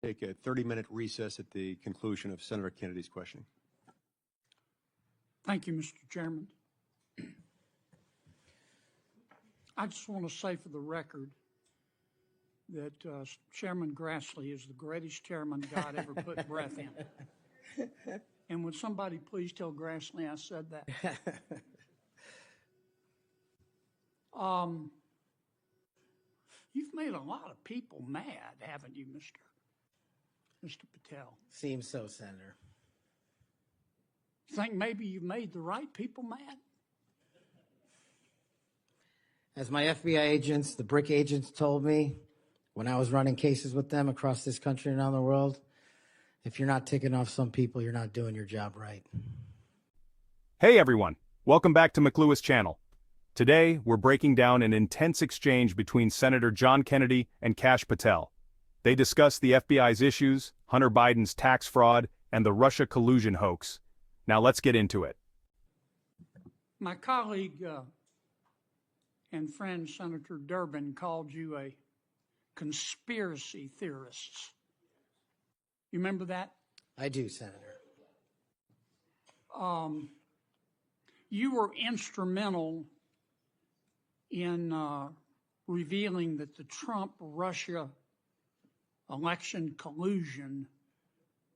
Take a 30-minute recess at the conclusion of Senator Kennedy's questioning. Thank you, Mr. Chairman. I just want to say for the record that Chairman Grassley is the greatest chairman God ever put breath in. And would somebody please tell Grassley I said that? You've made a lot of people mad, haven't you, Mr. Patel? Seems so, Senator. Think maybe you've made the right people mad? As my FBI agents, the BRIC agents told me when I was running cases with them across this country and around the world, if you're not ticking off some people, you're not doing your job right. Hey everyone, welcome back to McLewis Channel. Today, we're breaking down an intense exchange between Senator John Kennedy and Kash Patel. They discuss the FBI's issues, Hunter Biden's tax fraud, and the Russia collusion hoax. Now let's get into it. My colleague and friend Senator Durbin called you a conspiracy theorist. You remember that? I do, Senator. You were instrumental in revealing that the Trump-Russia election collusion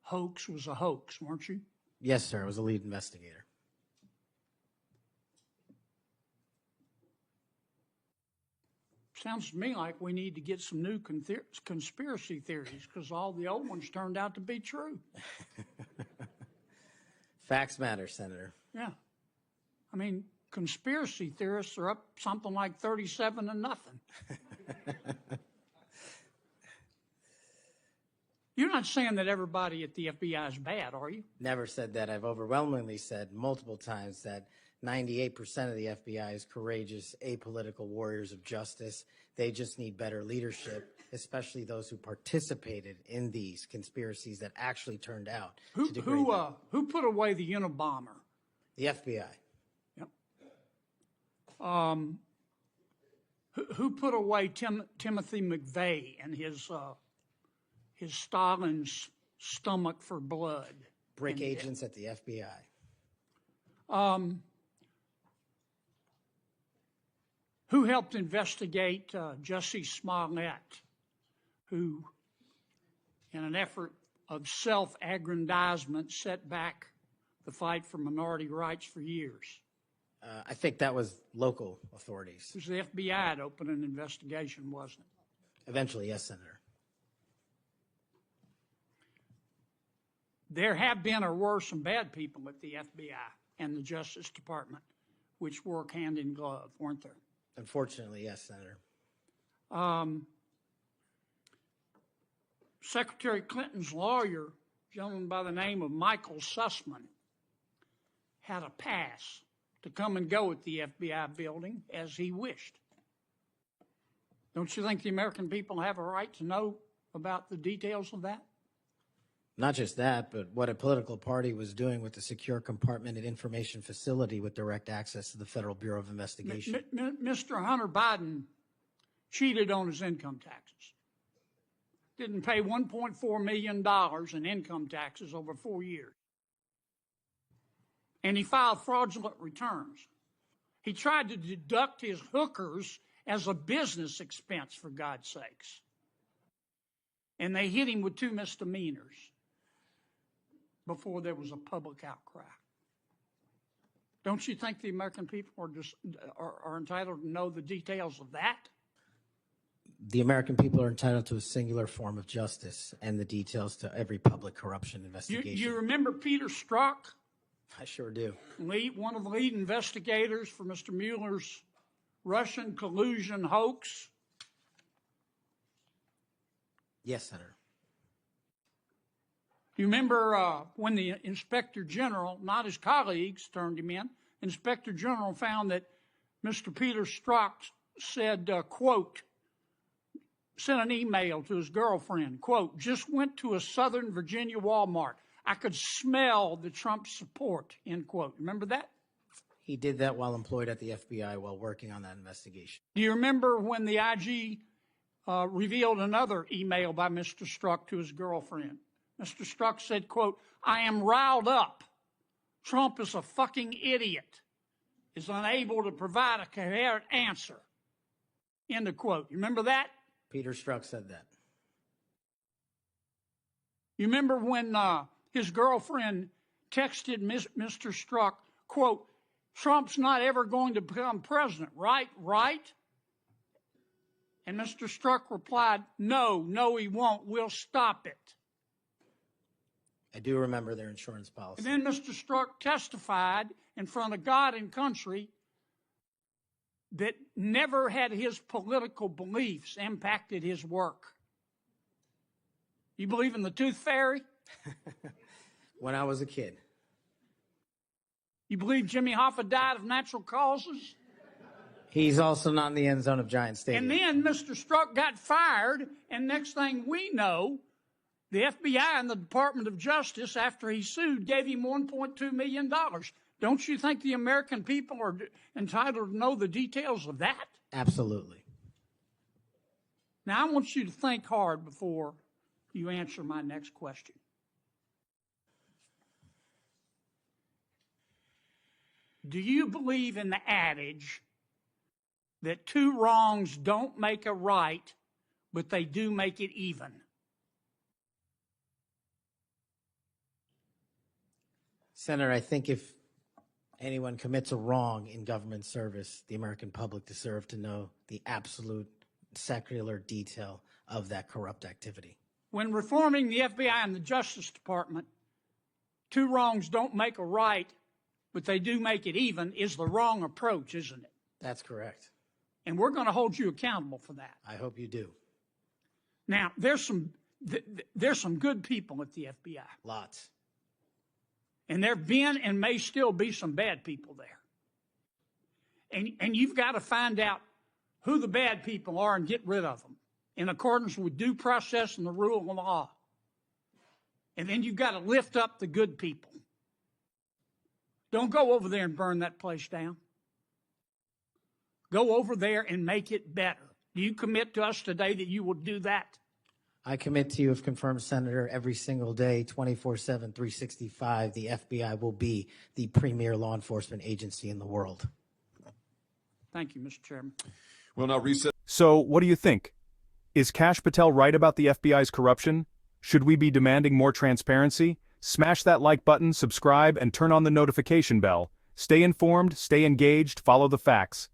hoax was a hoax, weren't you? Yes, sir. I was a lead investigator. Sounds to me like we need to get some new conspiracy theories because all the old ones turned out to be true. Facts matter, Senator. Yeah. I mean, conspiracy theorists are up something like 37-0. You're not saying that everybody at the FBI is bad, are you? Never said that. I've overwhelmingly said multiple times that 98% of the FBI is courageous, apolitical warriors of justice. They just need better leadership, especially those who participated in these conspiracies that actually turned out to degrade them. Who put away the Unabomber? The FBI. Yep. Who put away Timothy McVeigh and his Stalin's stomach for blood? BRIC agents at the FBI. Who helped investigate Jussie Smollett, who, in an effort of self-aggrandizement, set back the fight for minority rights for years? I think that was local authorities. It was the FBI that opened an investigation, wasn't it? Eventually, yes, Senator. There have been or were some bad people at the FBI and the Justice Department, which work hand in glove, weren't there? Unfortunately, yes, Senator. Secretary Clinton's lawyer, a gentleman by the name of Michael Sussman, had a pass to come and go at the FBI building as he wished. Don't you think the American people have a right to know about the details of that? Not just that, but what a political party was doing with the secure compartmented information facility with direct access to the Federal Bureau of Investigation. Mr. Hunter Biden cheated on his income taxes. Didn't pay $1.4 million in income taxes over 4 years. And he filed fraudulent returns. He tried to deduct his hookers as a business expense, for God's sakes. And they hit him with 2 misdemeanors before there was a public outcry. Don't you think the American people are entitled to know the details of that? The American people are entitled to a singular form of justice and the details to every public corruption investigation. You remember Peter Strzok? I sure do. One of the lead investigators for Mr. Mueller's Russian collusion hoax? Yes, Senator. Do you remember when the Inspector General, not his colleagues, turned him in? Inspector General found that Mr. Peter Strzok said, quote, sent an email to his girlfriend, quote, just went to a Southern Virginia Walmart. I could smell the Trump support, end quote. Remember that? He did that while employed at the FBI while working on that investigation. Do you remember when the IG revealed another email by Mr. Strzok to his girlfriend. Mr. Strzok said, quote, "I am riled up. Trump is a fucking idiot, is unable to provide a coherent answer." End of quote. You remember that? Peter Strzok said that. You remember when his girlfriend texted Mr. Strzok, quote, "Trump's not ever going to become president, right? Right?" And Mr. Strzok replied, no, he won't. We'll stop it. I do remember their insurance policy. And then Mr. Strzok testified in front of God and country that never had his political beliefs impacted his work. You believe in the tooth fairy? When I was a kid. You believe Jimmy Hoffa died of natural causes? He's also not in the end zone of Giant Stadium. And then Mr. Strzok got fired, and next thing we know, the FBI and the Department of Justice, after he sued, gave him $1.2 million. Don't you think the American people are entitled to know the details of that? Absolutely. Now, I want you to think hard before you answer my next question. Do you believe in the adage that two wrongs don't make a right, but they do make it even? Senator, I think if anyone commits a wrong in government service, the American public deserve to know the absolute secular detail of that corrupt activity. When reforming the FBI and the Justice Department, two wrongs don't make a right, but they do make it even, is the wrong approach, isn't it? That's correct. And we're going to hold you accountable for that. I hope you do. Now, there's some good people at the FBI. Lots. And there have been and may still be some bad people there. And you've got to find out who the bad people are and get rid of them in accordance with due process and the rule of law. And then you've got to lift up the good people. Don't go over there and burn that place down. Go over there and make it better. Do you commit to us today that you will do that? I commit to you, if confirmed, Senator, every single day, 24/7, 365, the FBI will be the premier law enforcement agency in the world. Thank you, Mr. Chairman. We'll now reset. So, what do you think? Is Kash Patel right about the FBI's corruption? Should we be demanding more transparency? Smash that like button, subscribe, and turn on the notification bell. Stay informed, stay engaged, follow the facts.